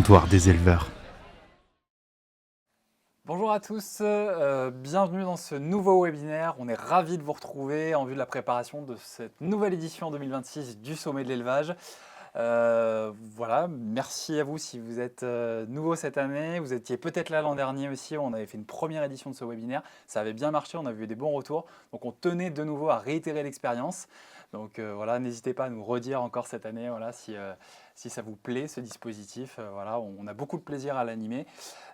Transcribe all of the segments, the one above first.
comptoir des éleveurs. Bonjour à tous, bienvenue dans ce nouveau webinaire. On est ravis de vous retrouver en vue de la préparation de cette nouvelle édition 2026 du Sommet de l'élevage. Voilà, merci à vous si vous êtes nouveau cette année. Vous étiez peut-être là l'an dernier aussi, on avait fait une première édition de ce webinaire. Ça avait bien marché, on a vu des bons retours. Donc on tenait de nouveau à réitérer l'expérience. Donc voilà, n'hésitez pas à nous redire encore cette année voilà, si ça vous plaît ce dispositif. Voilà, on a beaucoup de plaisir à l'animer.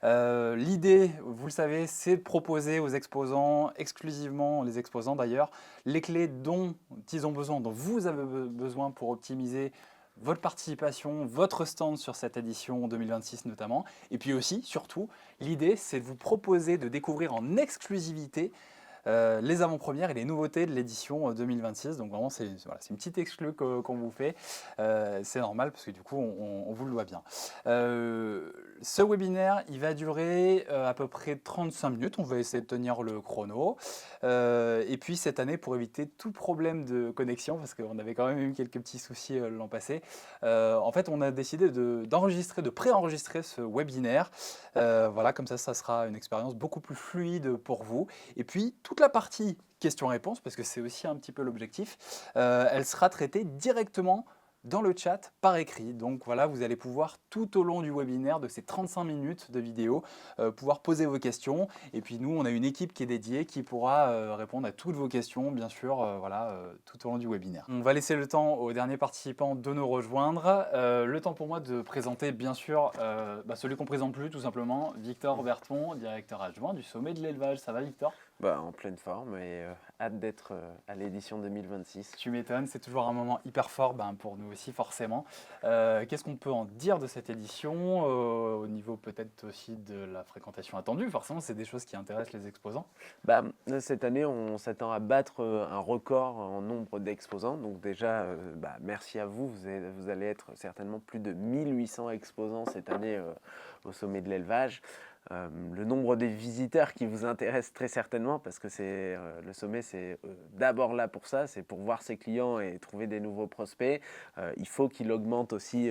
L'idée, vous le savez, c'est de proposer aux exposants, exclusivement les exposants d'ailleurs, les clés dont ils ont besoin, dont vous avez besoin pour optimiser votre participation, votre stand sur cette édition 2026 notamment. Et puis aussi, surtout, l'idée, c'est de vous proposer de découvrir en exclusivité les avant-premières et les nouveautés de l'édition 2026. Donc vraiment, c'est voilà, une petite exclue qu'on vous fait. C'est normal parce que du coup, on vous le doit bien. Ce webinaire, il va durer à peu près 35 minutes. On va essayer de tenir le chrono. Et puis cette année, pour éviter tout problème de connexion, parce qu'on avait quand même eu quelques petits soucis l'an passé, en fait, on a décidé d'enregistrer, de pré-enregistrer ce webinaire. Voilà, comme ça sera une expérience beaucoup plus fluide pour vous. Et puis, toute la partie questions-réponses, parce que c'est aussi un petit peu l'objectif, elle sera traitée directement dans le chat par écrit. Donc voilà, vous allez pouvoir tout au long du webinaire de ces 35 minutes de vidéo, pouvoir poser vos questions. Et puis nous, on a une équipe qui est dédiée qui pourra répondre à toutes vos questions, bien sûr, voilà, tout au long du webinaire. On va laisser le temps aux derniers participants de nous rejoindre. Le temps pour moi de présenter, bien sûr, celui qu'on ne présente plus, tout simplement, Victor Berton, directeur adjoint du Sommet de l'élevage. Ça va, Victor ? En pleine forme et hâte d'être à l'édition 2026. Tu m'étonnes, c'est toujours un moment hyper fort pour nous aussi forcément. Qu'est-ce qu'on peut en dire de cette édition au niveau peut-être aussi de la fréquentation attendue? Forcément, c'est des choses qui intéressent les exposants. Cette année, on s'attend à battre un record en nombre d'exposants. Donc déjà, merci à vous. Vous allez être certainement plus de 1800 exposants cette année au Sommet de l'élevage. Le nombre des visiteurs qui vous intéresse très certainement parce que le sommet c'est d'abord là pour ça, c'est pour voir ses clients et trouver des nouveaux prospects. Il faut qu'il augmente aussi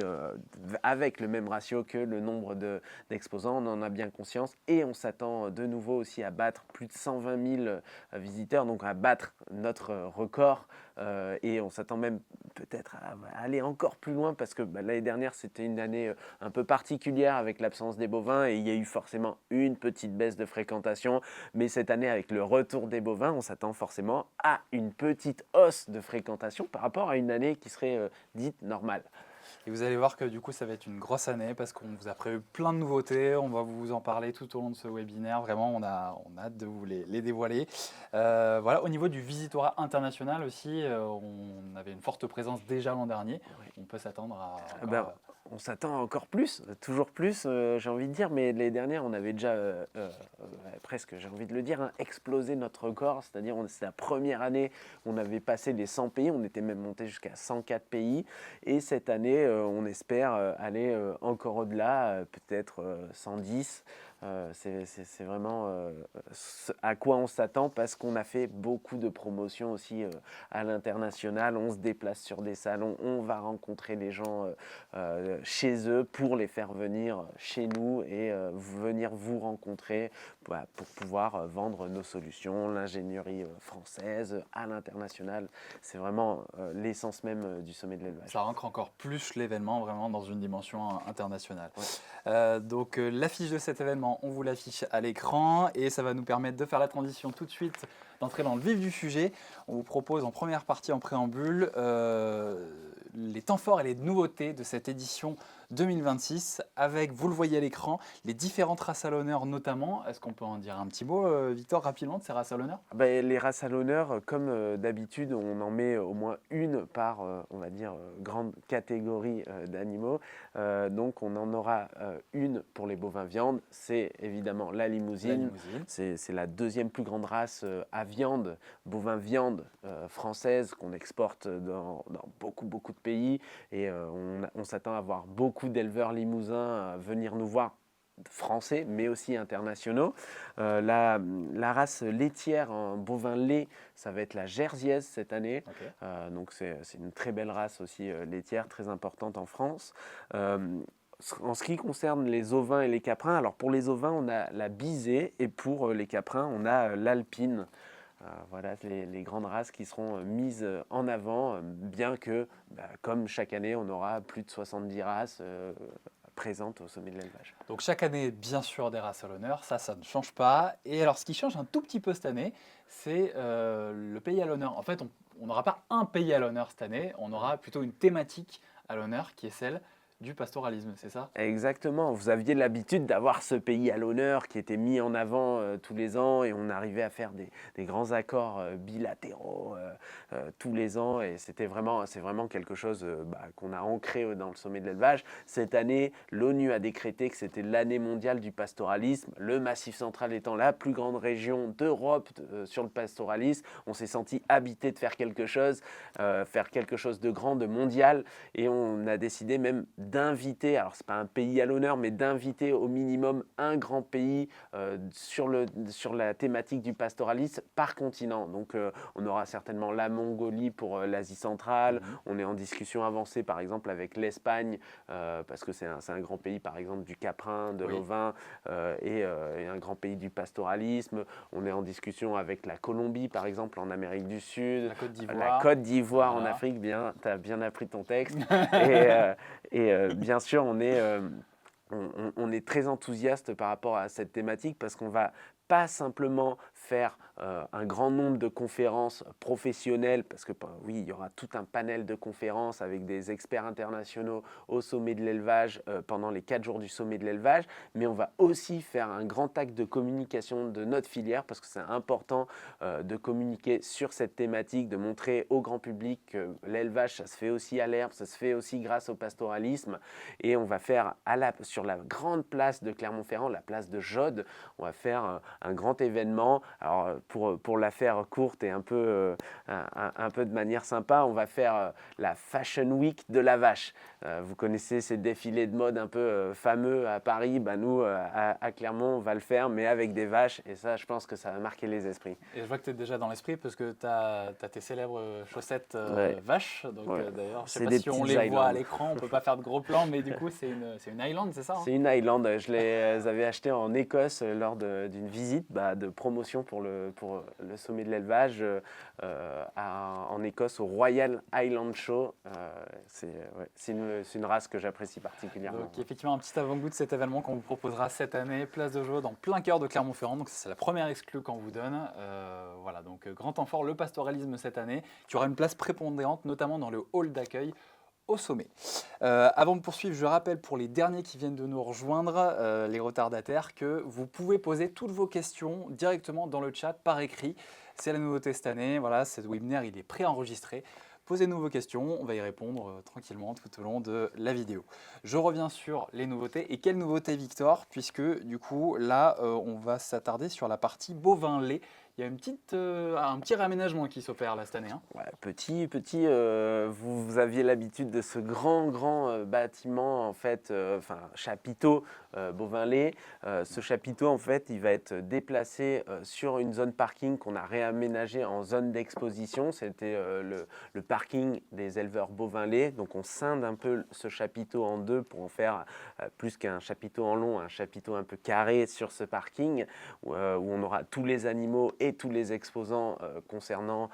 avec le même ratio que le nombre d'exposants, on en a bien conscience et on s'attend de nouveau aussi à battre plus de 120 000 visiteurs, donc à battre notre record et on s'attend même peut-être à aller encore plus loin parce que l'année dernière c'était une année un peu particulière avec l'absence des bovins et il y a eu forcément une petite baisse de fréquentation, mais cette année avec le retour des bovins, on s'attend forcément à une petite hausse de fréquentation par rapport à une année qui serait dite normale. Et vous allez voir que du coup, ça va être une grosse année parce qu'on vous a prévu plein de nouveautés. On va vous en parler tout au long de ce webinaire. Vraiment, on a hâte de vous les dévoiler. Voilà, au niveau du visitorat international aussi, on avait une forte présence déjà l'an dernier. On peut s'attendre à... On s'attend encore plus, toujours plus, j'ai envie de dire, mais l'année dernière, on avait déjà presque, j'ai envie de le dire, explosé notre record, c'est-à-dire c'est la première année où on avait passé les 100 pays, on était même monté jusqu'à 104 pays, et cette année, on espère aller encore au-delà, peut-être 110. C'est vraiment à quoi on s'attend parce qu'on a fait beaucoup de promotions aussi à l'international. On se déplace sur des salons, on va rencontrer les gens chez eux pour les faire venir chez nous et venir vous rencontrer pour pouvoir vendre nos solutions, l'ingénierie française à l'international. C'est vraiment l'essence même du sommet de l'élevage. Ça ancre encore plus l'événement vraiment dans une dimension internationale. Donc l'affiche de cet événement, on vous l'affiche à l'écran et ça va nous permettre de faire la transition tout de suite, d'entrer dans le vif du sujet. On vous propose en première partie, en préambule, les temps forts et les nouveautés de cette édition 2026 avec, vous le voyez à l'écran, les différentes races à l'honneur notamment. Est-ce qu'on peut en dire un petit mot, Victor, rapidement, de ces races à l'honneur? Les races à l'honneur, comme d'habitude, on en met au moins une par, on va dire, grande catégorie d'animaux. Donc on en aura une pour les bovins viande, c'est évidemment la limousine. C'est la deuxième plus grande race à viande, bovin viande française qu'on exporte dans beaucoup de pays. Et on s'attend à voir beaucoup d'éleveurs limousins venir nous voir, français mais aussi internationaux. La race laitière en bovin lait, ça va être la jersiaise cette année. Donc c'est une très belle race aussi laitière, très importante en France. en ce qui concerne les ovins et les caprins, alors pour les ovins, on a la Bizet et pour les caprins, on a l'Alpine. Voilà les grandes races qui seront mises en avant, bien que, comme chaque année, on aura plus de 70 races présentes au sommet de l'élevage. Donc chaque année, bien sûr, des races à l'honneur, ça ne change pas. Et alors ce qui change un tout petit peu cette année, c'est le pays à l'honneur. En fait, on n'aura pas un pays à l'honneur cette année, on aura plutôt une thématique à l'honneur qui est celle du pastoralisme, c'est ça? Exactement, vous aviez l'habitude d'avoir ce pays à l'honneur qui était mis en avant tous les ans et on arrivait à faire des grands accords bilatéraux tous les ans et c'est vraiment quelque chose qu'on a ancré dans le sommet de l'élevage. Cette année, l'ONU a décrété que c'était l'année mondiale du pastoralisme, le Massif central étant la plus grande région d'Europe sur le pastoralisme. On s'est senti habité de faire quelque chose de grand, de mondial et on a décidé même d'inviter, alors c'est pas un pays à l'honneur, mais d'inviter au minimum un grand pays sur la thématique du pastoralisme par continent. Donc on aura certainement la Mongolie pour l'Asie centrale, on est en discussion avancée par exemple avec l'Espagne, parce que c'est un grand pays par exemple du caprin, de l'ovin, et un grand pays du pastoralisme. On est en discussion avec la Colombie par exemple en Amérique du Sud, la Côte d'Ivoire en Afrique, tu as bien appris ton texte. Et bien sûr, on est très enthousiaste par rapport à cette thématique parce qu'on va pas simplement faire un grand nombre de conférences professionnelles, parce que oui, il y aura tout un panel de conférences avec des experts internationaux au sommet de l'élevage pendant les 4 jours du sommet de l'élevage, mais on va aussi faire un grand acte de communication de notre filière, parce que c'est important de communiquer sur cette thématique, de montrer au grand public que l'élevage, ça se fait aussi à l'herbe, ça se fait aussi grâce au pastoralisme, et on va faire sur la grande place de Clermont-Ferrand, la place de Jode, on va faire un grand événement. Alors pour la faire courte et un peu de manière sympa, on va faire la Fashion Week de la vache. Vous connaissez ces défilés de mode un peu fameux à Paris, nous à Clermont on va le faire, mais avec des vaches, et ça je pense que ça va marquer les esprits. Et je vois que tu es déjà dans l'esprit parce que tu as tes célèbres chaussettes vaches, donc d'ailleurs je sais pas si on les voit à l'écran, on peut pas faire de gros plans, mais du coup c'est une Highland, c'est ça C'est une Highland, je les avais achetées en Écosse lors d'une visite de promotion pour le sommet de l'élevage en Écosse au Royal Highland Show. C'est une race que j'apprécie particulièrement. Donc effectivement un petit avant-goût de cet événement qu'on vous proposera cette année, place de Jode, en plein cœur de Clermont-Ferrand. Donc c'est la première exclue qu'on vous donne. Voilà, donc grand temps fort, le pastoralisme cette année, qui aura une place prépondérante, notamment dans le hall d'accueil au sommet. Avant de poursuivre, je rappelle pour les derniers qui viennent de nous rejoindre, les retardataires, que vous pouvez poser toutes vos questions directement dans le chat par écrit. C'est la nouveauté cette année. Voilà, ce webinaire il est préenregistré. Posez-nous vos questions, on va y répondre tranquillement tout au long de la vidéo. Je reviens sur les nouveautés. Et quelle nouveauté, Victor? Puisque du coup, là, on va s'attarder sur la partie bovin-lait. Il y a un petit réaménagement qui s'opère là cette année. Ouais, petit. Vous aviez l'habitude de ce grand bâtiment, en fait, chapiteau bovin-lait. Ce chapiteau, en fait, il va être déplacé sur une zone parking qu'on a réaménagée en zone d'exposition. C'était le parking des éleveurs bovin-lait. Donc, on scinde un peu ce chapiteau en deux pour en faire plus qu'un chapiteau en long, un chapiteau un peu carré sur ce parking où on aura tous les animaux et tous les exposants concernant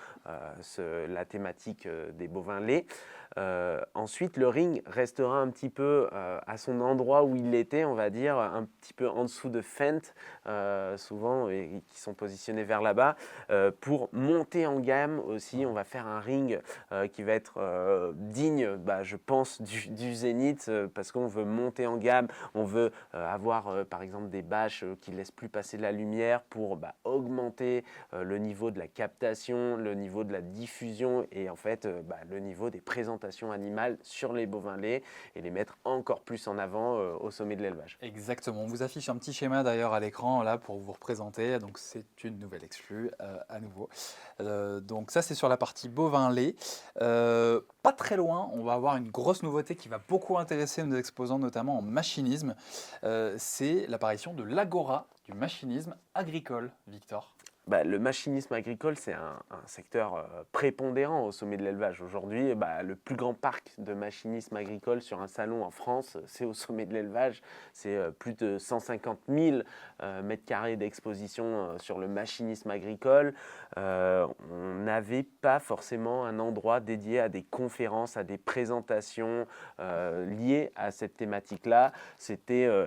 la thématique des bovins laits. Ensuite, le ring restera un petit peu à son endroit où il était, on va dire, un petit peu en dessous de Fendt, souvent, et qui sont positionnés vers là-bas. Pour monter en gamme aussi, on va faire un ring qui va être digne, je pense, du Zénith, parce qu'on veut monter en gamme, on veut avoir, par exemple, des bâches qui ne laissent plus passer de la lumière pour augmenter le niveau de la captation, le niveau de la diffusion et en fait le niveau des présentations animales sur les bovins laits et les mettre encore plus en avant au sommet de l'élevage. Exactement, on vous affiche un petit schéma d'ailleurs à l'écran là pour vous représenter, donc c'est une nouvelle exclue à nouveau. Donc ça c'est sur la partie bovin lait. Pas très loin, on va avoir une grosse nouveauté qui va beaucoup intéresser nos exposants, notamment en machinisme. C'est l'apparition de l'Agora du machinisme agricole, Victor. Le machinisme agricole, c'est un secteur prépondérant au sommet de l'élevage. Aujourd'hui, le plus grand parc de machinisme agricole sur un salon en France, c'est au sommet de l'élevage. C'est plus de 150 000 mètres carrés d'exposition sur le machinisme agricole. On n'avait pas forcément un endroit dédié à des conférences, à des présentations liées à cette thématique-là.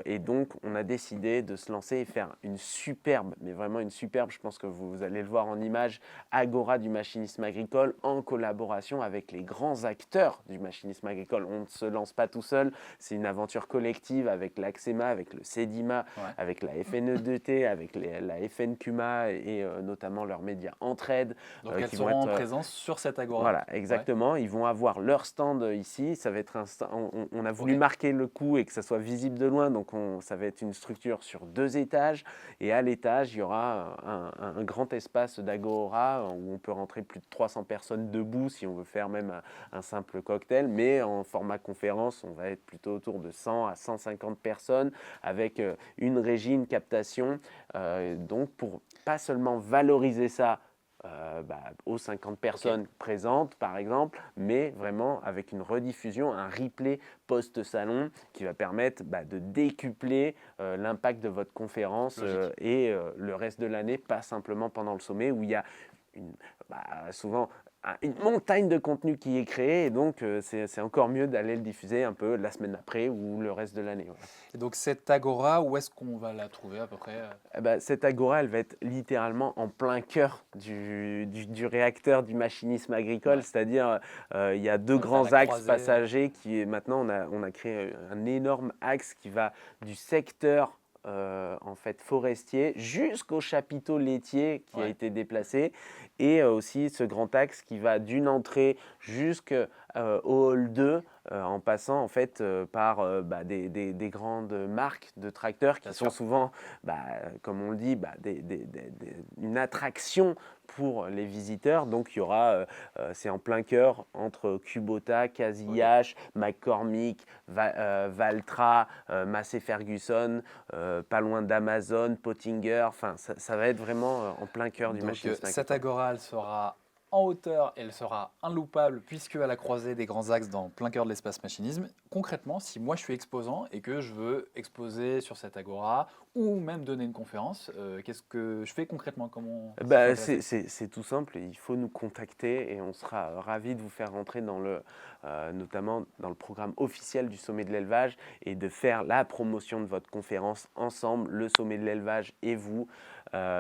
Et donc, on a décidé de se lancer et faire une superbe, mais vraiment une superbe, je pense que vous allez le voir en image, agora du machinisme agricole en collaboration avec les grands acteurs du machinisme agricole. On ne se lance pas tout seul, c'est une aventure collective avec l'AXEMA, avec le CEDIMA, avec la FNEDT, avec la FNCUMA et notamment leurs médias Entraide. Donc elles seront en présence sur cette agora. Voilà, exactement. Ils vont avoir leur stand ici. Ça va être on a voulu marquer le coup et que ça soit visible de loin. Donc ça va être une structure sur 2 étages. Et à l'étage, il y aura un grand espace d'agora où on peut rentrer plus de 300 personnes debout si on veut faire même un simple cocktail. Mais en format conférence, on va être plutôt autour de 100 à 150 personnes avec une régie, une captation. Donc pour pas seulement valoriser ça aux 50 personnes présentes, par exemple, mais vraiment avec une rediffusion, un replay post-salon qui va permettre de décupler l'impact de votre conférence et le reste de l'année, pas simplement pendant le sommet où il y a souvent une montagne de contenu qui est créée et donc c'est encore mieux d'aller le diffuser un peu la semaine après ou le reste de l'année. Voilà. Et donc cette agora, où est-ce qu'on va la trouver à peu près? Cette agora, elle va être littéralement en plein cœur du réacteur du machinisme agricole, c'est-à-dire il y a 2 grands axes passagers qui maintenant on a créé un énorme axe qui va du secteur en fait forestier jusqu'au chapiteau laitier qui a été déplacé et aussi ce grand axe qui va d'une entrée jusqu'au hall 2 en passant en fait par des grandes marques de tracteurs qui sont souvent, comme on le dit, une attraction pour les visiteurs. Donc il y aura, c'est en plein cœur entre Kubota, Casillage, McCormick, Valtra, Massey Ferguson, pas loin d'Amazon, Pottinger. Enfin, ça va être vraiment en plein cœur du machinisme. Cette agora, elle sera en hauteur et elle sera inloupable puisque à la croisée des grands axes dans plein cœur de l'espace machinisme. Concrètement, si moi je suis exposant et que je veux exposer sur cette agora ou même donner une conférence, qu'est-ce que je fais concrètement? C'est tout simple, il faut nous contacter et on sera ravis de vous faire rentrer notamment dans le programme officiel du Sommet de l'élevage et de faire la promotion de votre conférence ensemble, le Sommet de l'élevage et vous.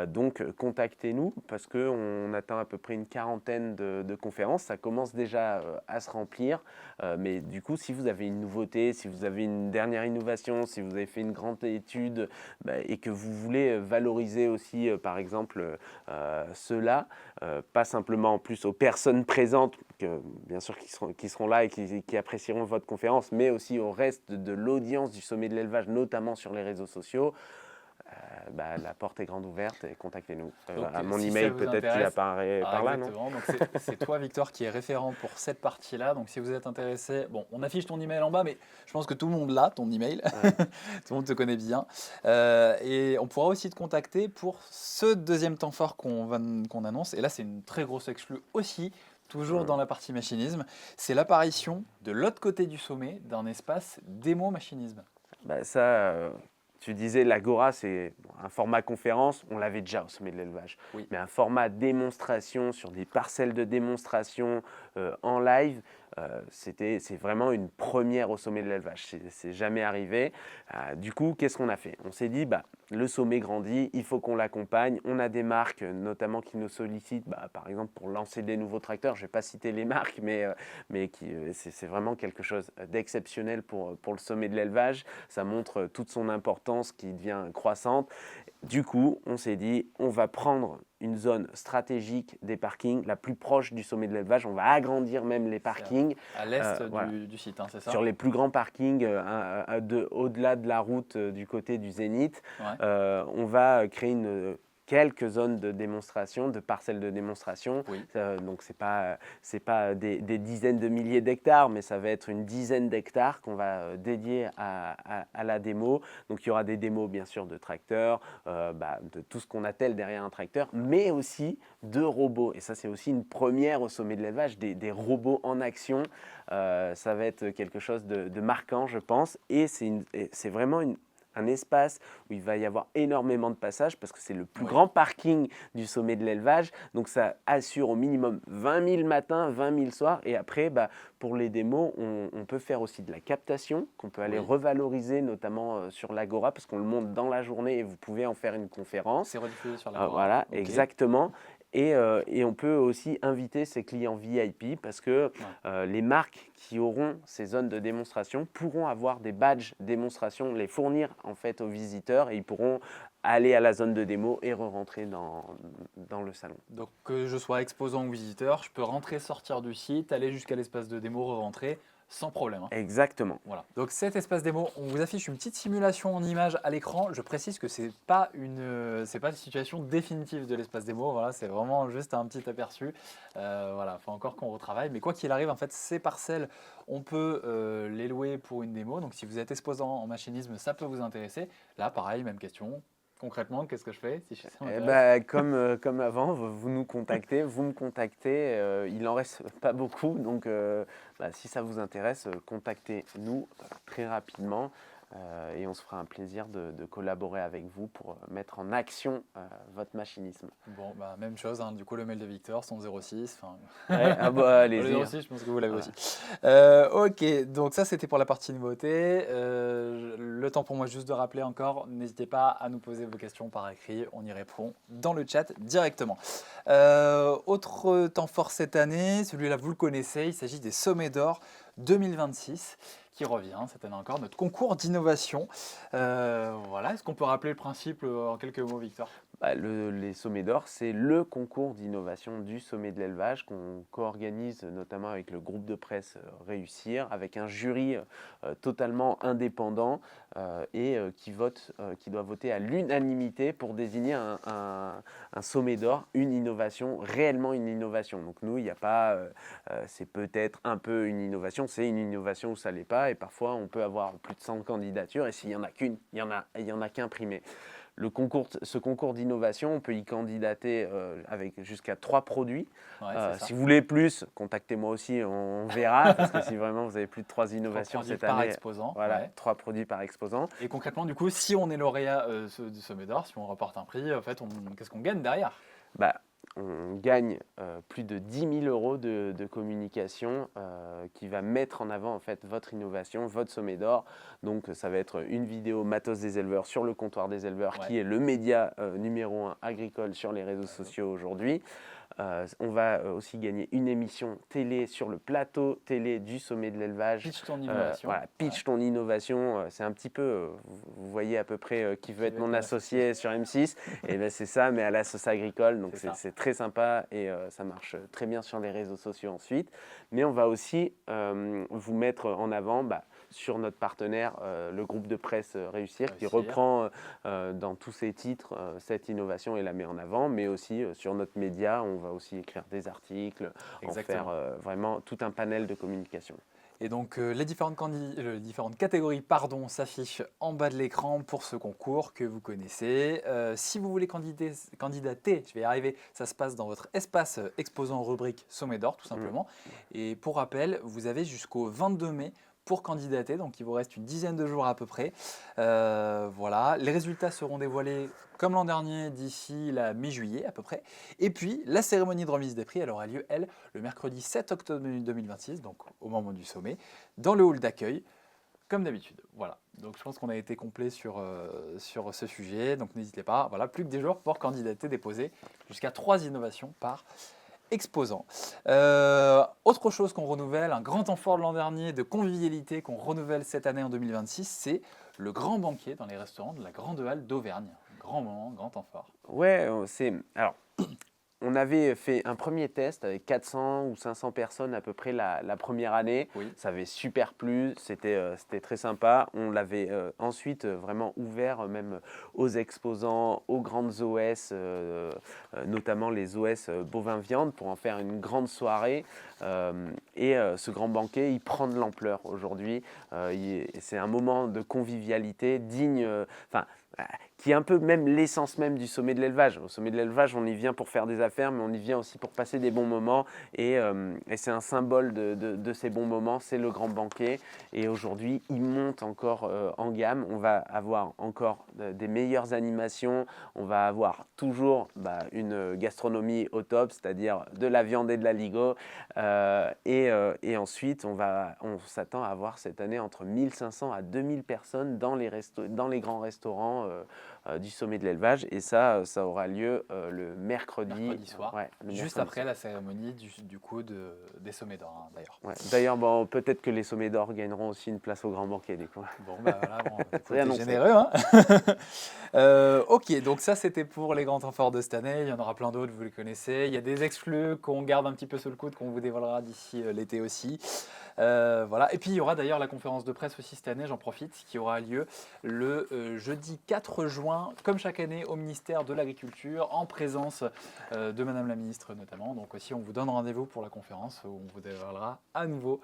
Donc contactez-nous parce qu'on atteint à peu près une quarantaine de conférences, ça commence déjà à se remplir, mais du coup si vous avez une nouveauté, si vous avez une dernière innovation, si vous avez fait une grande étude et que vous voulez valoriser aussi par exemple cela, pas simplement en plus aux personnes présentes, bien sûr qui seront là et qui apprécieront votre conférence, mais aussi au reste de l'audience du Sommet de l'élevage, notamment sur les réseaux sociaux. La porte est grande ouverte et contactez-nous. À mon email peut-être qui apparaît par là, non? Donc c'est toi Victor qui est référent pour cette partie-là. Donc si vous êtes intéressé, on affiche ton email en bas, mais je pense que tout le monde l'a, ton email. Tout le monde te connaît bien. Et on pourra aussi te contacter pour ce deuxième temps fort qu'on annonce. Et là c'est une très grosse exclue aussi. Toujours dans la partie machinisme, c'est l'apparition de l'autre côté du sommet d'un espace démo machinisme. Tu disais l'agora, c'est un format conférence, on l'avait déjà au sommet de l'élevage. Oui. Mais un format démonstration sur des parcelles de démonstration en live, c'est vraiment une première au sommet de l'élevage. C'est jamais arrivé. Du coup, qu'est-ce qu'on a fait? On s'est dit, le sommet grandit, il faut qu'on l'accompagne. On a des marques notamment qui nous sollicitent, par exemple pour lancer des nouveaux tracteurs. Je ne vais pas citer les marques, mais c'est vraiment quelque chose d'exceptionnel pour le sommet de l'élevage. Ça montre toute son importance qui devient croissante. Du coup, on s'est dit, on va prendre une zone stratégique des parkings la plus proche du sommet de l'élevage. On va agrandir même les parkings. À l'est du site, c'est ça? Sur les plus grands parkings, au-delà de la route du côté du Zénith, on va créer quelques zones de démonstration, de parcelles de démonstration. Oui. Donc, ce n'est pas des dizaines de milliers d'hectares, mais ça va être une dizaine d'hectares qu'on va dédier à la démo. Donc, il y aura des démos, bien sûr, de tracteurs, de tout ce qu'on attelle derrière un tracteur, mais aussi de robots. Et ça, c'est aussi une première au sommet de l'élevage, des robots en action. Ça va être quelque chose de marquant, je pense. Et c'est vraiment un espace où il va y avoir énormément de passages parce que c'est le plus grand parking du sommet de l'élevage. Donc, ça assure au minimum 20 000 matins, 20 000 soirs. Et après, pour les démos, on peut faire aussi de la captation qu'on peut aller revaloriser, notamment sur l'Agora parce qu'on le monte dans la journée et vous pouvez en faire une conférence. C'est rediffusé sur l'Agora. Voilà, exactement. Et on peut aussi inviter ses clients VIP parce que les marques qui auront ces zones de démonstration pourront avoir des badges démonstration, les fournir en fait aux visiteurs et ils pourront aller à la zone de démo et re-rentrer dans le salon. Donc que je sois exposant ou visiteur, je peux rentrer, sortir du site, aller jusqu'à l'espace de démo, re-rentrer sans problème. Exactement. Voilà. Donc cet espace démo, on vous affiche une petite simulation en image à l'écran. Je précise que c'est pas une situation définitive de l'espace démo. Voilà, c'est vraiment juste un petit aperçu. Voilà, faut encore qu'on retravaille. Mais quoi qu'il arrive, en fait, ces parcelles, on peut les louer pour une démo. Donc si vous êtes exposant en machinisme, ça peut vous intéresser. Là, pareil, même question. Concrètement, qu'est-ce que je fais si ça m'intéresse ? Comme avant, vous nous contactez, vous me contactez. Il n'en reste pas beaucoup, donc si ça vous intéresse, contactez-nous très rapidement et on se fera un plaisir de collaborer avec vous pour mettre en action votre machinisme. Bon, même chose, hein, du coup le mail de Victor, son 06. Allez-y. Le 06, je pense que vous l'avez aussi. Ok, donc ça c'était pour la partie nouveauté. Le temps pour moi juste de rappeler encore, n'hésitez pas à nous poser vos questions par écrit, on y répond dans le chat directement. Autre temps fort cette année, celui-là vous le connaissez, il s'agit des Sommets d'Or 2026 qui revient cette année encore, notre concours d'innovation. Voilà, est-ce qu'on peut rappeler le principe en quelques mots, Victor ? Les Sommets d'Or, c'est le concours d'innovation du sommet de l'élevage qu'on co-organise notamment avec le groupe de presse Réussir, avec un jury totalement indépendant et qui doit voter à l'unanimité pour désigner un sommet d'or, une innovation, réellement une innovation. Donc nous, il n'y a pas, c'est peut-être un peu une innovation, c'est une innovation où ça ne l'est pas et parfois on peut avoir plus de 100 candidatures et s'il n'y en a qu'une, il y en a qu'un primé. Ce concours d'innovation, on peut y candidater avec jusqu'à 3 produits. Si vous voulez plus, contactez-moi aussi, on verra. Parce que si vraiment vous avez plus de 3 innovations cette année, par exposant, 3 produits par exposant. Et concrètement, du coup, si on est lauréat du Sommet d'Or, si on remporte un prix, en fait, qu'est-ce qu'on gagne derrière ? On gagne plus de 10 000 euros de communication qui va mettre en avant en fait votre innovation, votre sommet d'or. Donc ça va être une vidéo matos des éleveurs sur le comptoir des éleveurs qui est le média numéro 1 agricole sur les réseaux sociaux aujourd'hui. On va aussi gagner une émission télé sur le plateau télé du sommet de l'élevage. Pitch ton innovation. Pitch ton innovation. C'est un petit peu, vous voyez à peu près qui veut être mon associé sur M6. Et c'est ça, mais à la sauce agricole. Donc c'est très sympa et ça marche très bien sur les réseaux sociaux ensuite. Mais on va aussi vous mettre en avant sur notre partenaire, le groupe de presse Réussir, qui reprend dans tous ses titres cette innovation et la met en avant, mais aussi sur notre média, on va aussi écrire des articles, en faire vraiment tout un panel de communication. Et donc les différentes catégories s'affichent en bas de l'écran pour ce concours que vous connaissez. Si vous voulez candidater, je vais y arriver, ça se passe dans votre espace exposant rubrique Sommet d'Or tout simplement. Et pour rappel, vous avez jusqu'au 22 mai pour candidater, donc il vous reste une dizaine de jours à peu près. Voilà, les résultats seront dévoilés comme l'an dernier d'ici la mi-juillet à peu près. Et puis la cérémonie de remise des prix, elle aura lieu, le mercredi 7 octobre 2026, donc au moment du sommet, dans le hall d'accueil, comme d'habitude. Voilà, donc je pense qu'on a été complet sur ce sujet, donc n'hésitez pas, voilà, plus que des jours pour candidater, déposer jusqu'à 3 innovations par exposant. Autre chose qu'on renouvelle, un grand temps fort de l'an dernier de convivialité qu'on renouvelle cette année en 2026, c'est le grand banquet dans les restaurants de la Grande Halle d'Auvergne. Grand moment, grand temps fort. Ouais, on avait fait un premier test avec 400 ou 500 personnes à peu près la première année. Oui. Ça avait super plu, c'était très sympa. On l'avait ensuite vraiment ouvert même aux exposants, aux grandes OS, notamment les OS bovin-viande, pour en faire une grande soirée. Ce grand banquet, il prend de l'ampleur aujourd'hui. C'est un moment de convivialité digne, qui est un peu même l'essence même du sommet de l'élevage. Au sommet de l'élevage, on y vient pour faire des affaires, mais on y vient aussi pour passer des bons moments. Et c'est un symbole de ces bons moments, c'est le grand banquet. Et aujourd'hui, il monte encore en gamme. On va avoir encore des meilleures animations. On va avoir toujours une gastronomie au top, c'est-à-dire de la viande et de la ligo. Et ensuite, on s'attend à avoir cette année entre 1500 à 2000 personnes dans les grands restaurants du sommet de l'élevage. Et ça aura lieu le mercredi soir, ouais, juste après la cérémonie du coup des sommets d'or, hein, d'ailleurs. Ouais. D'ailleurs, bon, peut-être que les sommets d'or gagneront aussi une place au grand banquet du coup. Bon, bah voilà, bon, C'est t'es généreux, hein. Ok, donc ça c'était pour les grands temps forts de cette année. Il y en aura plein d'autres, vous les connaissez. Il y a des exclus qu'on garde un petit peu sous le coude, qu'on vous dévoilera d'ici l'été aussi. Voilà. Et puis il y aura d'ailleurs la conférence de presse aussi cette année, j'en profite, qui aura lieu le jeudi 4 juin, comme chaque année, au ministère de l'Agriculture, en présence de Madame la Ministre notamment. Donc aussi, on vous donne rendez-vous pour la conférence où on vous dévoilera à nouveau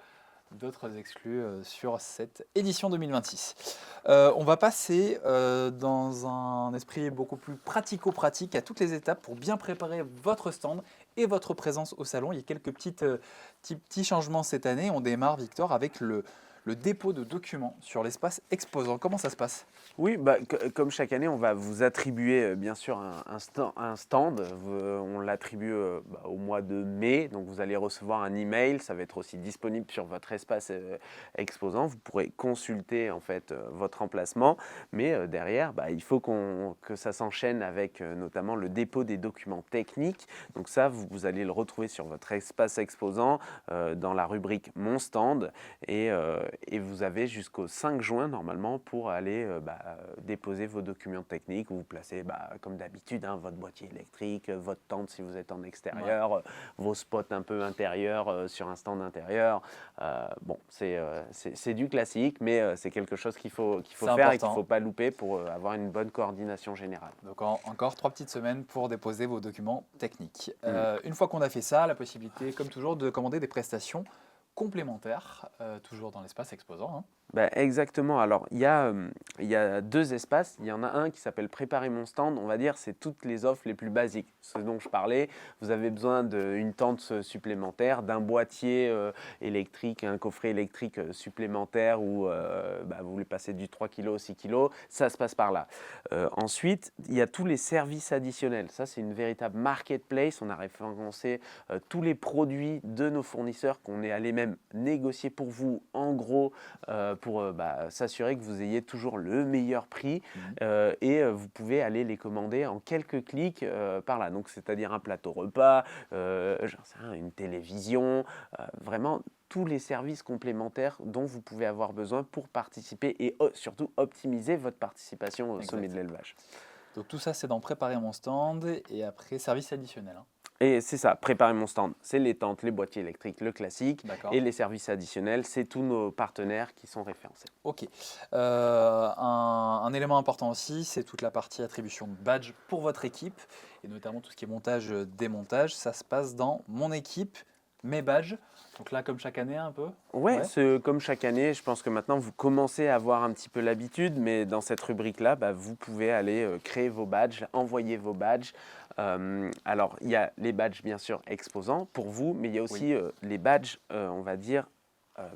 d'autres exclus sur cette édition 2026. On va passer dans un esprit beaucoup plus pratico-pratique à toutes les étapes pour bien préparer votre stand et votre présence au salon. Il y a quelques petits changements cette année. On démarre, Victor, avec le dépôt de documents sur l'espace exposant. Comment ça se passe ? Oui, comme chaque année, on va vous attribuer bien sûr un stand. On l'attribue au mois de mai, donc vous allez recevoir un email. Ça va être aussi disponible sur votre espace exposant. Vous pourrez consulter en fait votre emplacement, mais derrière, il faut que ça s'enchaîne avec notamment le dépôt des documents techniques. Donc ça, vous allez le retrouver sur votre espace exposant dans la rubrique Mon stand, et vous avez jusqu'au 5 juin normalement pour aller déposer vos documents techniques. Vous placez comme d'habitude votre boîtier électrique, votre tente si vous êtes en extérieur, vos spots un peu intérieurs sur un stand intérieur. C'est du classique, mais c'est quelque chose qu'il faut faire important et qu'il ne faut pas louper pour avoir une bonne coordination générale. Donc encore 3 petites semaines pour déposer vos documents techniques. Une fois qu'on a fait ça, la possibilité, comme toujours, de commander des prestations complémentaires, toujours dans l'espace exposant, hein. Exactement. Alors, il y a 2 espaces. Il y en a un qui s'appelle Préparer mon stand. On va dire c'est toutes les offres les plus basiques. Ce dont je parlais, vous avez besoin d'une tente supplémentaire, d'un boîtier électrique, un coffret électrique supplémentaire où vous voulez passer du 3 kg au 6 kg. Ça se passe par là. Ensuite, il y a tous les services additionnels. Ça, c'est une véritable marketplace. On a référencé tous les produits de nos fournisseurs qu'on est allé même négocier pour vous en gros pour s'assurer que vous ayez toujours le meilleur prix et vous pouvez aller les commander en quelques clics par là. Donc, c'est-à-dire un plateau repas, une télévision, vraiment tous les services complémentaires dont vous pouvez avoir besoin pour participer et surtout optimiser votre participation au sommet de l'élevage. Donc tout ça, c'est dans Préparer mon stand et après service additionnel, hein. Et c'est ça, Préparer mon stand, c'est les tentes, les boîtiers électriques, le classique. Et les services additionnels, c'est tous nos partenaires qui sont référencés. Ok. Un élément important aussi, c'est toute la partie attribution de badge pour votre équipe et notamment tout ce qui est montage, démontage. Ça se passe dans Mon équipe, mes badges. Donc là, comme chaque année, un peu. Ouais, c'est comme chaque année. Je pense que maintenant, vous commencez à avoir un petit peu l'habitude, mais dans cette rubrique-là, vous pouvez aller créer vos badges, envoyer vos badges. Alors, il y a les badges, bien sûr, exposants pour vous, mais il y a aussi les badges, on va dire,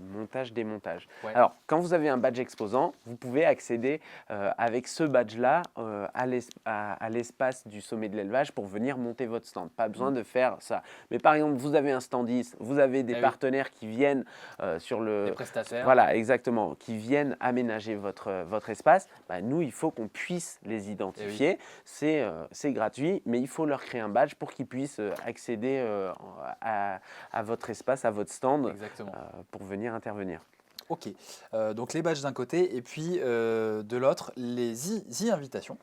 montage, démontage. Ouais. Alors, quand vous avez un badge exposant, vous pouvez accéder avec ce badge-là à l'espace du sommet de l'élevage pour venir monter votre stand. Pas besoin de faire ça. Mais par exemple, vous avez un standiste, vous avez des partenaires qui viennent sur le... Des prestataires. Voilà, exactement, qui viennent aménager votre espace. Nous, il faut qu'on puisse les identifier. C'est gratuit, mais il faut leur créer un badge pour qu'ils puissent accéder à votre espace, à votre stand. Exactement. Pour venir intervenir. Ok, donc les badges d'un côté et puis de l'autre, les e-invitations.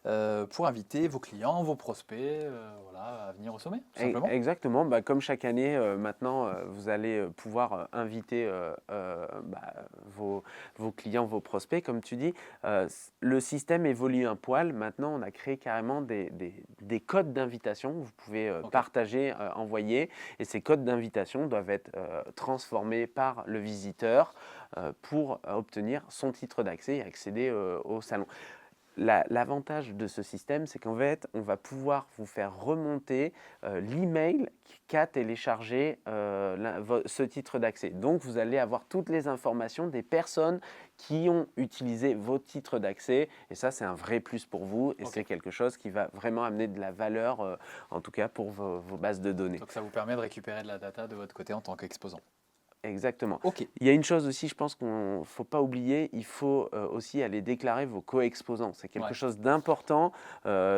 pour inviter vos clients, vos prospects, voilà, à venir au sommet, tout simplement. Exactement, bah, comme chaque année, maintenant, vous allez pouvoir inviter vos clients, vos prospects, comme tu dis. Le système évolue un poil. Maintenant, on a créé carrément des codes d'invitation que vous pouvez Ok. partager, envoyer. Et ces codes d'invitation doivent être transformés par le visiteur pour obtenir son titre d'accès et accéder au salon. L'avantage de ce système, c'est qu'en fait, on va pouvoir vous faire remonter l'email qu'a téléchargé ce titre d'accès. Donc, vous allez avoir toutes les informations des personnes qui ont utilisé vos titres d'accès. Et ça, c'est un vrai plus pour vous. Et Ok. c'est quelque chose qui va vraiment amener de la valeur, en tout cas pour vos bases de données. Donc ça vous permet de récupérer de la data de votre côté en tant qu'exposant. Exactement. Ok. Il y a une chose aussi, je pense qu'il ne faut pas oublier, il faut aussi aller déclarer vos co-exposants. C'est quelque Ouais. chose d'important,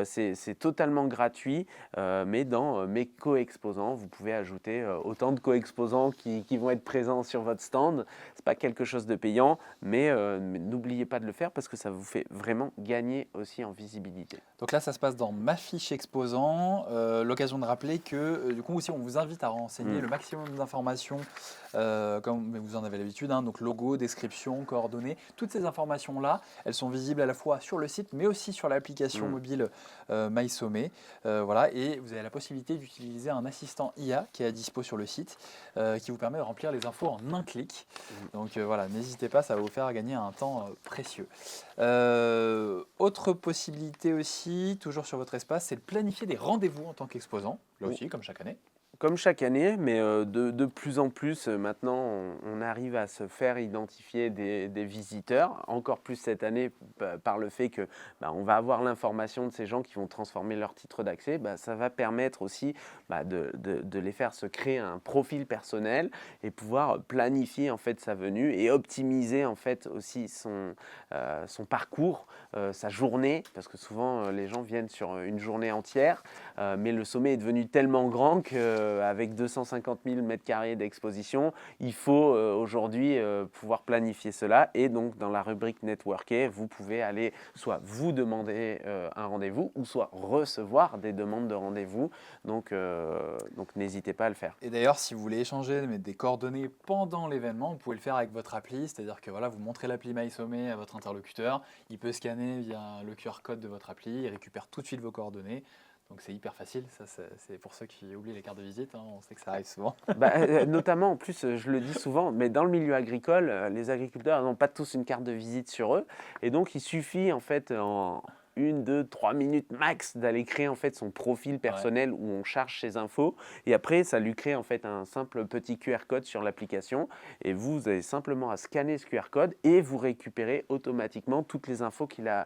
c'est totalement gratuit, mais dans mes co-exposants, vous pouvez ajouter autant de co-exposants qui vont être présents sur votre stand. Ce n'est pas quelque chose de payant, mais n'oubliez pas de le faire parce que ça vous fait vraiment gagner aussi en visibilité. Donc là, ça se passe dans Ma fiche exposant. L'occasion de rappeler que du coup aussi, on vous invite à renseigner le maximum d'informations, comme vous en avez l'habitude, hein, donc logo, description, coordonnées. Toutes ces informations-là, elles sont visibles à la fois sur le site, mais aussi sur l'application mobile MySommet. Voilà, et vous avez la possibilité d'utiliser un assistant IA qui est à dispo sur le site, qui vous permet de remplir les infos en un clic. Donc voilà, n'hésitez pas, ça va vous faire gagner un temps précieux. Autre possibilité aussi, toujours sur votre espace, c'est de planifier des rendez-vous en tant qu'exposant, là aussi, comme chaque année. Comme chaque année, mais de plus en plus, maintenant, on arrive à se faire identifier des visiteurs, encore plus cette année par le fait que on va avoir l'information de ces gens qui vont transformer leur titre d'accès. Ça va permettre aussi de les faire se créer un profil personnel et pouvoir planifier en fait sa venue et optimiser en fait aussi son parcours, sa journée, parce que souvent les gens viennent sur une journée entière, mais le sommet est devenu tellement grand qu'avec 250 000 m² d'exposition, il faut aujourd'hui pouvoir planifier cela. Et donc dans la rubrique Networker, vous pouvez aller soit vous demander un rendez-vous ou soit recevoir des demandes de rendez-vous. Donc n'hésitez pas à le faire. Et d'ailleurs, si vous voulez échanger des coordonnées pendant l'événement, vous pouvez le faire avec votre appli, c'est-à-dire que voilà, vous montrez l'appli MySommet à votre interlocuteur, il peut scanner via le QR code de votre appli, il récupère tout de suite vos coordonnées. Donc c'est hyper facile, ça c'est pour ceux qui oublient les cartes de visite, hein, on sait que ça arrive souvent. Notamment, en plus, je le dis souvent, mais dans le milieu agricole, les agriculteurs n'ont pas tous une carte de visite sur eux. Et donc, il suffit en fait en 1, 2, 3 minutes max d'aller créer en fait son profil personnel où on charge ses infos. Et après, ça lui crée en fait un simple petit QR code sur l'application. Et vous avez simplement à scanner ce QR code et vous récupérez automatiquement toutes les infos qu'il a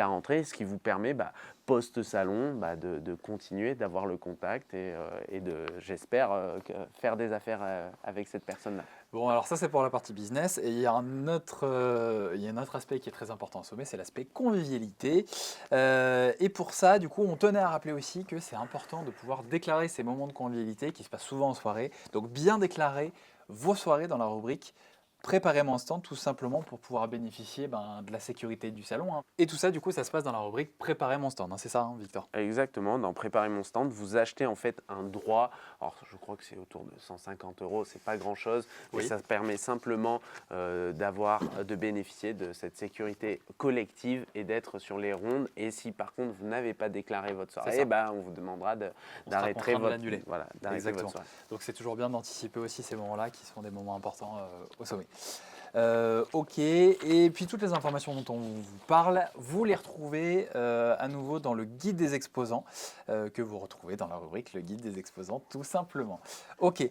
rentrées, ce qui vous permet post-salon de continuer, d'avoir le contact et de, j'espère, faire des affaires avec cette personne-là. Bon, alors ça c'est pour la partie business, et il y a un autre aspect qui est très important au sommet, c'est l'aspect convivialité. Et pour ça, du coup, on tenait à rappeler aussi que c'est important de pouvoir déclarer ces moments de convivialité qui se passent souvent en soirée. Donc bien déclarer vos soirées dans la rubrique Préparez mon stand, tout simplement pour pouvoir bénéficier de la sécurité du salon, hein. Et tout ça, du coup, ça se passe dans la rubrique Préparez mon stand, hein, c'est ça, hein, Victor? Exactement, dans Préparer mon stand, vous achetez en fait un droit. Alors, je crois que c'est autour de 150 €, c'est pas grand-chose, mais Oui. ça permet simplement de bénéficier de cette sécurité collective et d'être sur les rondes. Et si par contre vous n'avez pas déclaré votre soirée, on vous demandera d'arrêter de l'annuler. votre Exactement. soirée. Donc c'est toujours bien d'anticiper aussi ces moments-là qui sont des moments importants au sommet. Ok, et puis toutes les informations dont on vous parle, vous les retrouvez à nouveau dans le guide des exposants, que vous retrouvez dans la rubrique le guide des exposants, tout simplement. Ok,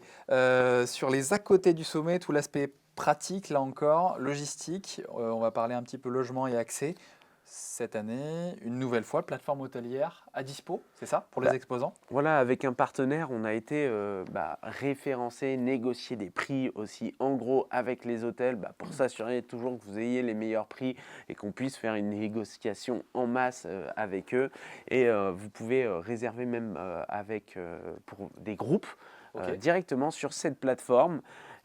sur les à côté du sommet, tout l'aspect pratique, là encore, logistique, on va parler un petit peu logement et accès. Cette année, une nouvelle fois, plateforme hôtelière à dispo, c'est ça, pour les exposants? Voilà, avec un partenaire, on a été référencé, négocier des prix aussi en gros avec les hôtels pour s'assurer toujours que vous ayez les meilleurs prix et qu'on puisse faire une négociation en masse avec eux. Et vous pouvez réserver même pour des groupes. Ok. directement sur cette plateforme.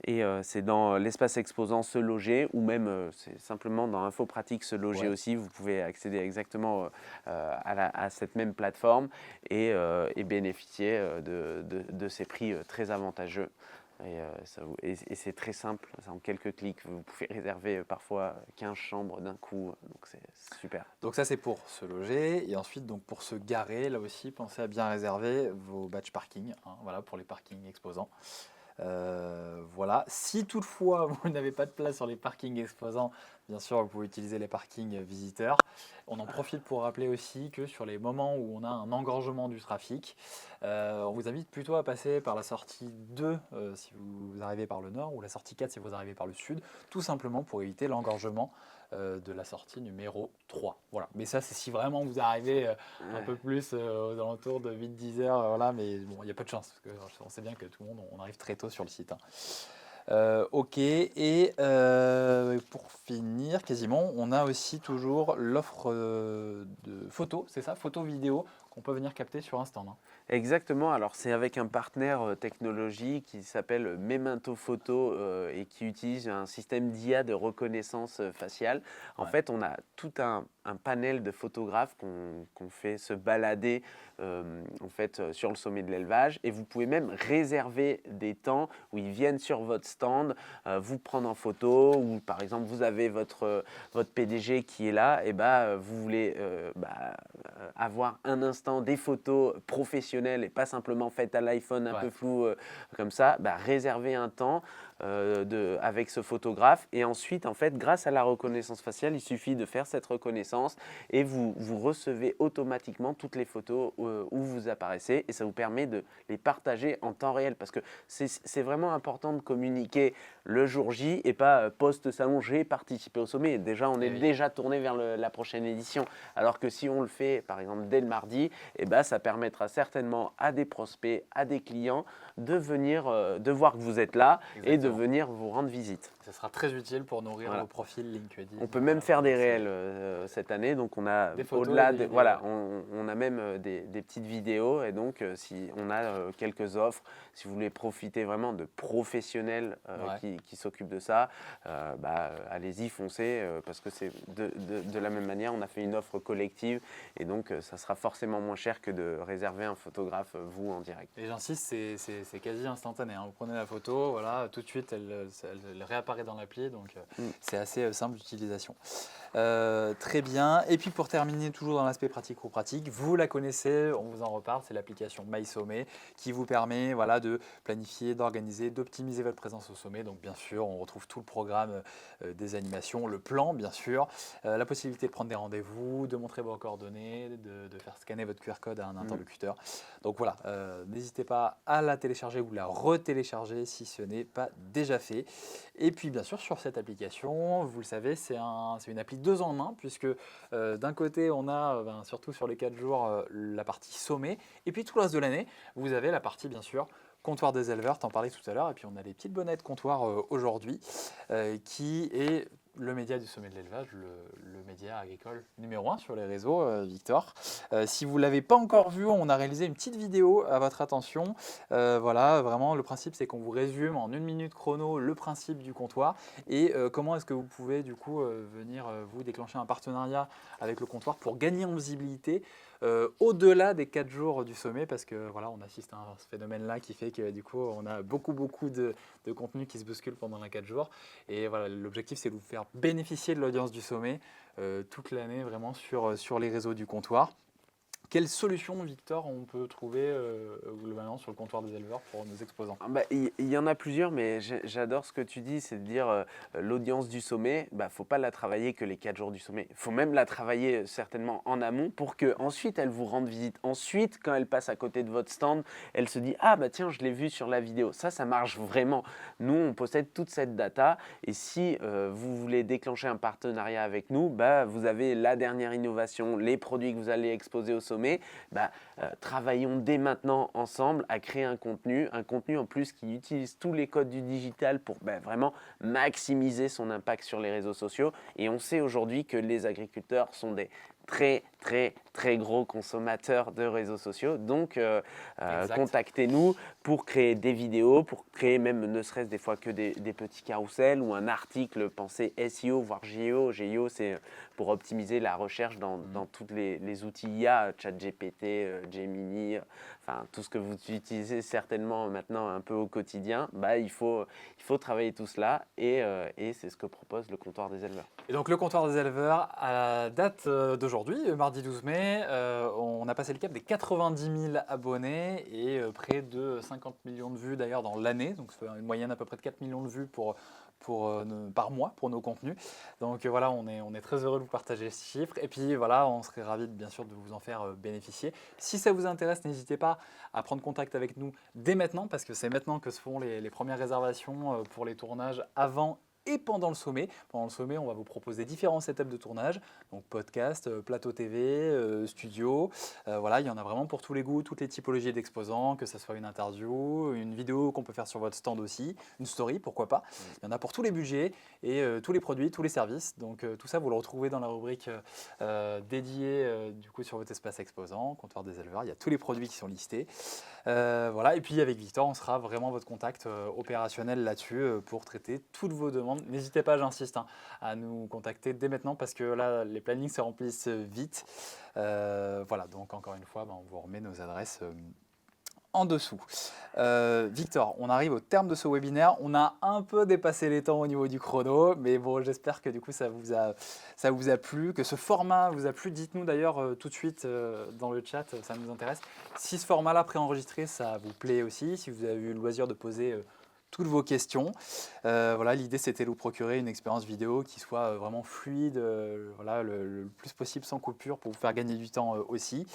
Et c'est dans l'espace exposant Se Loger ou même c'est simplement dans Info Pratique Se Loger Ouais. aussi. Vous pouvez accéder exactement à cette même plateforme et bénéficier de ces prix très avantageux. Et c'est très simple, c'est en quelques clics. Vous pouvez réserver parfois 15 chambres d'un coup, donc c'est super. Donc ça c'est pour se loger et ensuite donc pour se garer, là aussi pensez à bien réserver vos badges parking, hein, voilà pour les parkings exposants. Voilà, si toutefois vous n'avez pas de place sur les parkings exposants, bien sûr vous pouvez utiliser les parkings visiteurs. On en profite pour rappeler aussi que sur les moments où on a un engorgement du trafic, on vous invite plutôt à passer par la sortie 2 si vous arrivez par le nord ou la sortie 4 si vous arrivez par le sud, tout simplement pour éviter l'engorgement de la sortie numéro 3. Voilà. Mais ça, c'est si vraiment vous arrivez un peu plus aux alentours de 8-10 heures, voilà, mais bon, il y a peu de chance, parce qu'on sait bien que tout le monde, on arrive très tôt sur le site, hein. Ok, et pour finir, quasiment, on a aussi toujours l'offre de photos, c'est ça, photos vidéo qu'on peut venir capter sur un stand, hein. Exactement, alors c'est avec un partenaire technologique qui s'appelle Memento Photo et qui utilise un système d'IA de reconnaissance faciale. En Ouais. fait, on a tout un panel de photographes qu'on fait se balader en fait, sur le sommet de l'élevage et vous pouvez même réserver des temps où ils viennent sur votre stand, vous prendre en photo ou par exemple vous avez votre PDG qui est là et vous voulez avoir un instant des photos professionnelles et pas simplement faites à l'iPhone un Ouais. peu flou comme ça, réservez un temps avec ce photographe et ensuite en fait grâce à la reconnaissance faciale il suffit de faire cette reconnaissance et vous recevez automatiquement toutes les photos où vous apparaissez et ça vous permet de les partager en temps réel parce que c'est vraiment important de communiquer le jour J et pas post-salon j'ai participé au sommet. Déjà on est oui. déjà tourné vers la prochaine édition alors que si on le fait par exemple dès le mardi, ça permettra certainement à des prospects, à des clients de venir, de voir que vous êtes là et de Exactement. venir vous rendre visite. Ça sera très utile pour nourrir Voilà. vos profils LinkedIn. On peut même faire des c'est- réels cette année, donc on a Des photos au-delà et des de vidéos, voilà, ouais. on a même des petites vidéos et donc si on a quelques offres, si vous voulez profiter vraiment de professionnels Ouais. qui s'occupent de ça, allez-y foncez parce que c'est de la même manière on a fait une offre collective et donc ça sera forcément moins cher que de réserver un photographe vous en direct. Et j'insiste, c'est quasi instantané, hein. Vous prenez la photo, voilà, tout de suite elle réapparaît dans l'appli, donc c'est assez simple d'utilisation. Très bien. Et puis pour terminer, toujours dans l'aspect pratico-pratique, vous la connaissez, on vous en reparle, c'est l'application MySommet qui vous permet voilà, de planifier, d'organiser, d'optimiser votre présence au sommet. Donc bien sûr, on retrouve tout le programme des animations, le plan bien sûr, la possibilité de prendre des rendez-vous, de montrer vos coordonnées, de faire scanner votre QR code à un interlocuteur. Donc voilà, n'hésitez pas à la télécharger ou la retélécharger si ce n'est pas déjà fait. Et puis bien sûr sur cette application, vous le savez, c'est une appli 2 en 1 puisque d'un côté on a surtout sur les 4 jours la partie sommet et puis tout le reste de l'année vous avez la partie bien sûr comptoir des éleveurs, t'en parlais tout à l'heure, et puis on a les petites bonnettes comptoir aujourd'hui qui est le média du sommet de l'élevage, le média agricole numéro 1 sur les réseaux, Victor. Si vous ne l'avez pas encore vu, on a réalisé une petite vidéo à votre attention. Voilà, vraiment, le principe, c'est qu'on vous résume en 1 minute chrono le principe du comptoir et comment est-ce que vous pouvez du coup venir vous déclencher un partenariat avec le comptoir pour gagner en visibilité au-delà des 4 jours du sommet parce que voilà, on assiste à ce phénomène-là qui fait que du coup, on a beaucoup de contenu qui se bouscule pendant les 4 jours. Et voilà, l'objectif, c'est de vous faire bénéficier de l'audience du sommet toute l'année vraiment sur les réseaux du comptoir. Quelle solution, Victor, on peut trouver globalement sur le comptoir des éleveurs pour nos exposants? Il y en a plusieurs, mais j'adore ce que tu dis, c'est de dire l'audience du sommet, faut pas la travailler que les 4 jours du sommet. Il faut même la travailler certainement en amont pour qu'ensuite elle vous rende visite. Ensuite, quand elle passe à côté de votre stand, elle se dit « Ah tiens, je l'ai vu sur la vidéo ». Ça marche vraiment. Nous, on possède toute cette data et si vous voulez déclencher un partenariat avec nous, vous avez la dernière innovation, les produits que vous allez exposer au sommet. Travaillons dès maintenant ensemble à créer un contenu en plus qui utilise tous les codes du digital pour vraiment maximiser son impact sur les réseaux sociaux. Et on sait aujourd'hui que les agriculteurs sont des très très gros consommateurs de réseaux sociaux. Donc, Exact. contactez-nous pour créer des vidéos, pour créer même ne serait-ce des fois que des petits carousels ou un article, pensez SEO, voire GEO. GEO, c'est pour optimiser la recherche dans tous les outils IA, ChatGPT, Gemini, enfin tout ce que vous utilisez certainement maintenant un peu au quotidien. Bah, il faut travailler tout cela et c'est ce que propose le comptoir des éleveurs. Et donc le comptoir des éleveurs, à la date d'aujourd'hui, mardi 12 mai, on a passé le cap des 90 000 abonnés et près de 50 millions de vues d'ailleurs dans l'année. Donc c'est une moyenne à peu près de 4 millions de vues par mois pour nos contenus. Donc voilà, on est très heureux de vous partager ce chiffre. Et puis voilà, on serait ravis bien sûr de vous en faire bénéficier. Si ça vous intéresse, n'hésitez pas à prendre contact avec nous dès maintenant parce que c'est maintenant que se font les premières réservations pour les tournages avant et pendant le sommet. Pendant le sommet, on va vous proposer différents setups de tournage, donc podcast, plateau TV, studio. Voilà, il y en a vraiment pour tous les goûts, toutes les typologies d'exposants, que ce soit une interview, une vidéo qu'on peut faire sur votre stand aussi, une story, pourquoi pas. Il y en a pour tous les budgets et tous les produits, tous les services. Donc tout ça, vous le retrouvez dans la rubrique dédiée du coup sur votre espace exposant, comptoir des éleveurs. Il y a tous les produits qui sont listés. Voilà. Et puis avec Victor, on sera vraiment votre contact opérationnel là-dessus pour traiter toutes vos demandes. N'hésitez pas, j'insiste, hein, à nous contacter dès maintenant parce que là, les plannings se remplissent vite. Voilà, donc encore une fois, on vous remet nos adresses en dessous. Victor, on arrive au terme de ce webinaire. On a un peu dépassé les temps au niveau du chrono, mais bon, j'espère que du coup ça vous a plu, que ce format vous a plu. Dites-nous d'ailleurs tout de suite dans le chat, ça nous intéresse. Si ce format-là préenregistré, ça vous plaît aussi, si vous avez eu le loisir de poser toutes vos questions. Voilà, l'idée c'était de vous procurer une expérience vidéo qui soit vraiment fluide, voilà, le plus possible sans coupure pour vous faire gagner du temps aussi.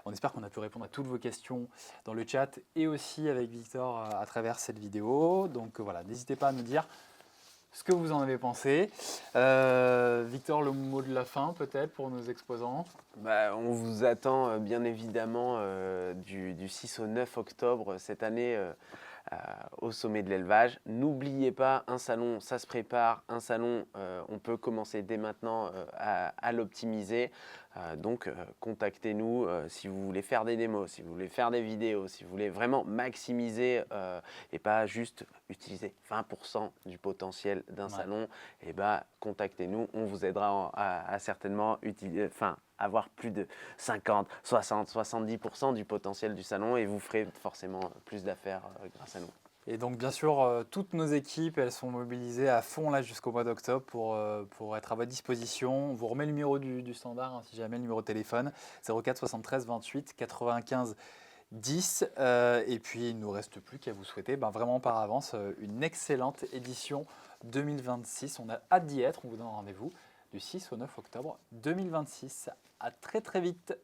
On espère qu'on a pu répondre à toutes vos questions dans le chat et aussi avec Victor à travers cette vidéo. Donc voilà, n'hésitez pas à nous dire ce que vous en avez pensé. Victor, le mot de la fin peut-être pour nos exposants. Bah, on vous attend bien évidemment du 6 au 9 octobre cette année au sommet de l'élevage. N'oubliez pas, un salon, ça se prépare. Un salon, on peut commencer dès maintenant à l'optimiser. Donc, contactez-nous si vous voulez faire des démos, si vous voulez faire des vidéos, si vous voulez vraiment maximiser et pas juste utiliser 20% du potentiel d'un salon. Et bah, contactez-nous, on vous aidera à certainement avoir plus de 50, 60, 70% du potentiel du salon et vous ferez forcément plus d'affaires grâce à nous. Et donc bien sûr, toutes nos équipes, elles sont mobilisées à fond là jusqu'au mois d'octobre pour être à votre disposition. On vous remet le numéro du standard, hein, si jamais le numéro de téléphone, 04 73 28 95 10. Et puis il ne nous reste plus qu'à vous souhaiter vraiment par avance une excellente édition 2026. On a hâte d'y être, on vous donne rendez-vous du 6 au 9 octobre 2026. À très très vite.